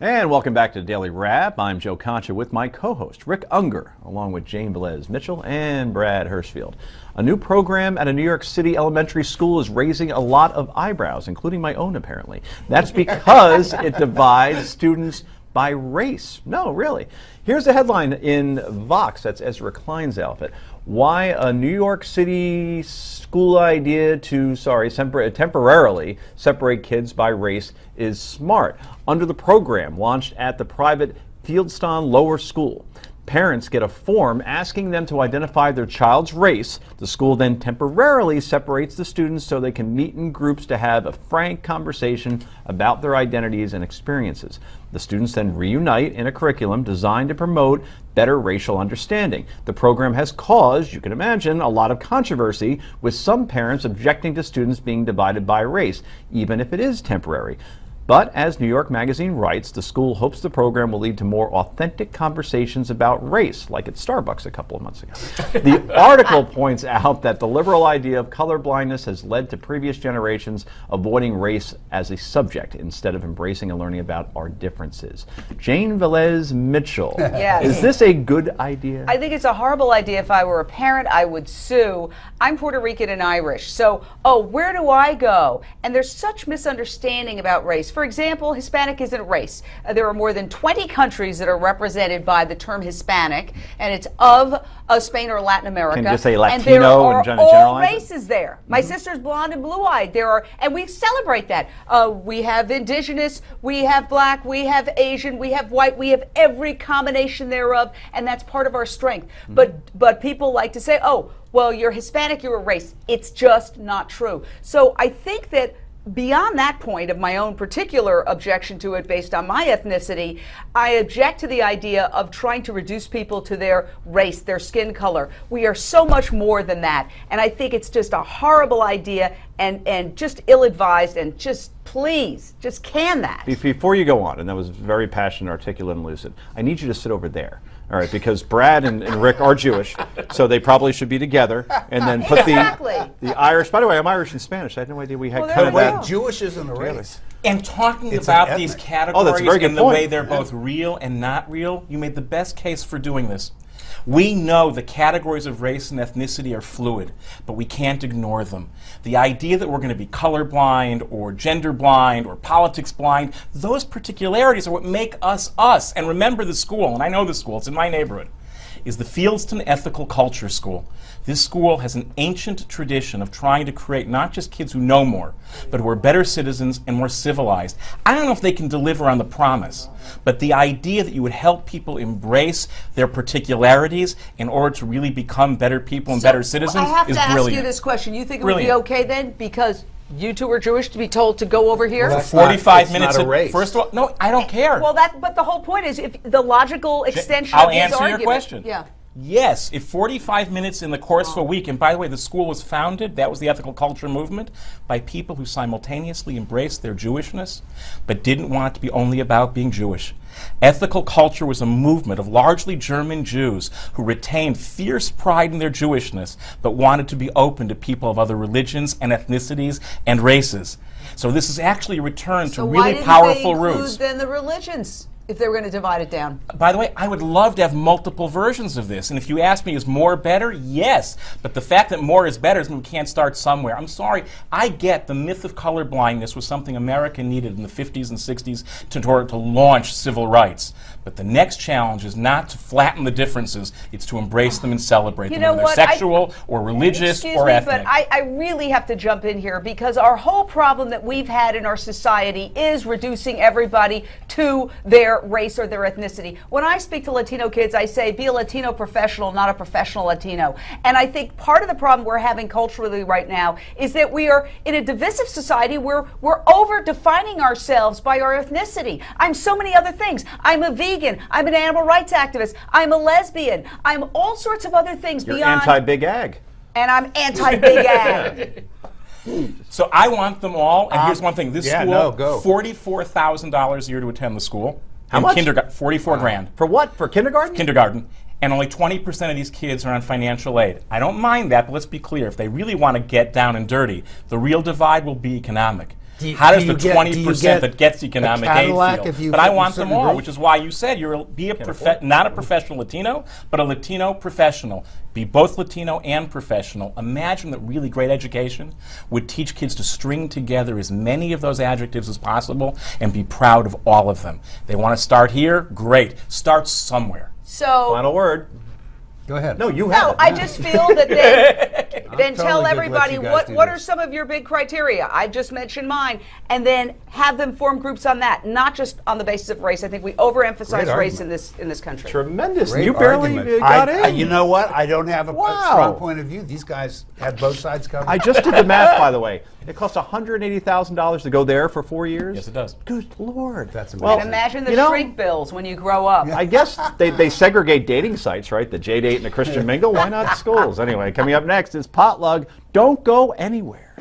And welcome back to Daily Wrap. I'm Joe Concha with my co-host Rick Unger, along with Jane Velez Mitchell and Brad Hirschfield. A new program at a New York City elementary school is raising a lot of eyebrows, including my own apparently. That's because it divides students by race. No, really. Here's the headline in Vox, that's Ezra Klein's outfit. Why a New York City school idea to, temporarily separate kids by race is smart. Under the program launched at the private Fieldstone Lower School, parents get a form asking them to identify their child's race. The school then temporarily separates the students so they can meet in groups to have a frank conversation about their identities and experiences. The students then reunite in a curriculum designed to promote better racial understanding. The program has caused, you can imagine, a lot of controversy, with some parents objecting to students being divided by race, even if it is temporary. But as New York Magazine writes, the school hopes the program will lead to more authentic conversations about race, like at Starbucks a couple of months ago. The article points out that the liberal idea of colorblindness has led to previous generations avoiding race as a subject instead of embracing and learning about our differences. Jane Velez Mitchell, yes. Is this a good idea? I think it's a horrible idea. If I were a parent, I would sue. I'm Puerto Rican and Irish, so, where do I go? And there's such misunderstanding about race. For example, Hispanic isn't a race. There are more than 20 countries that are represented by the term Hispanic, and it's of Spain or Latin America. Can you just say Latino and there are and all races there. My sister's blonde and blue-eyed. There are, and we celebrate that. We have indigenous, we have black, we have Asian, we have white, we have every combination thereof, and that's part of our strength. But people like to say, oh, well, you're Hispanic, you're a race. It's just not true. So I think that beyond that point of my own particular objection to it based on my ethnicity, I object to the idea of trying to reduce people to their race, their skin color. We are so much more than that. And I think it's just a horrible idea and just ill-advised, and just please, just can that. Before you go on, and that was very passionate, articulate, and lucid, I need you to sit over there. All right, because Brad and Rick are Jewish, so they probably should be together. And then put the Irish. By the way, I'm Irish and Spanish. I had no idea we had kind of that. Jewish isn't a race. And talking about these categories and the way they're both real and not real, you made the best case for doing this. We know the categories of race and ethnicity are fluid, but we can't ignore them. The idea that we're going to be colorblind or gender blind or politics blind, those particularities are what make us us. And remember the school, and I know the school, it's in my neighborhood, is the Fieldstone Ethical Culture School. This school has an ancient tradition of trying to create not just kids who know more, but who are better citizens and more civilized. I don't know if they can deliver on the promise, but the idea that you would help people embrace their particularities in order to really become better people and better citizens is brilliant. I have to ask you this question. You think it would be okay then, because you two are Jewish, to be told to go over here? Well, 45 minutes. Not a race. First of all, no, I don't care. Well, but the whole point is, if the logical extension I'll of his answer argument. your question. Yeah. Yes, if 45 minutes in the course of a week, and by the way, the school was founded, that was the ethical culture movement, by people who simultaneously embraced their Jewishness, but didn't want it to be only about being Jewish. Ethical culture was a movement of largely German Jews who retained fierce pride in their Jewishness, but wanted to be open to people of other religions and ethnicities and races. So this is actually a return to really powerful roots. So why didn't they include then the religions, if they were going to divide it down? By the way, I would love to have multiple versions of this. And if you ask me, is more better? Yes. But the fact that more is better doesn't mean we can't start somewhere. I'm sorry. I get the myth of colorblindness was something America needed in the 50s and 60s in order to launch civil rights. But the next challenge is not to flatten the differences. It's to embrace them and celebrate them, whether they're sexual or religious or ethnic. But I really have to jump in here, because our whole problem that we've had in our society is reducing everybody to their race or their ethnicity. When I speak to Latino kids, I say, be a Latino professional, not a professional Latino. And I think part of the problem we're having culturally right now is that we are in a divisive society where we're over-defining ourselves by our ethnicity. I'm so many other things. I'm a vegan. I'm an animal rights activist. I'm a lesbian. I'm all sorts of other things You're beyond. anti-big ag. And I'm anti-big ag. So I want them all, and here's one thing. This school, go. $44,000 a year to attend the school. How much? Kindergarten, 44 grand. For what? For kindergarten? Kindergarten. And only 20% of these kids are on financial aid. I don't mind that, but let's be clear. If they really want to get down and dirty, the real divide will be economic. How does the 20% that gets economic aid feel? But I want them all, which is why you said not a professional Latino, but a Latino professional. Be both Latino and professional. Imagine that really great education would teach kids to string together as many of those adjectives as possible and be proud of all of them. They want to start here? Great. Start somewhere. So, final word. Go ahead. No, you have it. I just feel that then tell everybody what are some of your big criteria. I just mentioned mine, and then have them form groups on that, not just on the basis of race. I think we overemphasize race in this country. Tremendous. You barely got in. You know what? I don't have a strong point of view. These guys have both sides covered. I just did the math, by the way. It costs $180,000 to go there for 4 years. Yes, it does. Good Lord. That's amazing. Well, and imagine the shrink bills when you grow up. I guess they segregate dating sites, right? The J-Date and the Christian Mingle. Why not schools? Anyway, coming up next is Potluck. Don't go anywhere.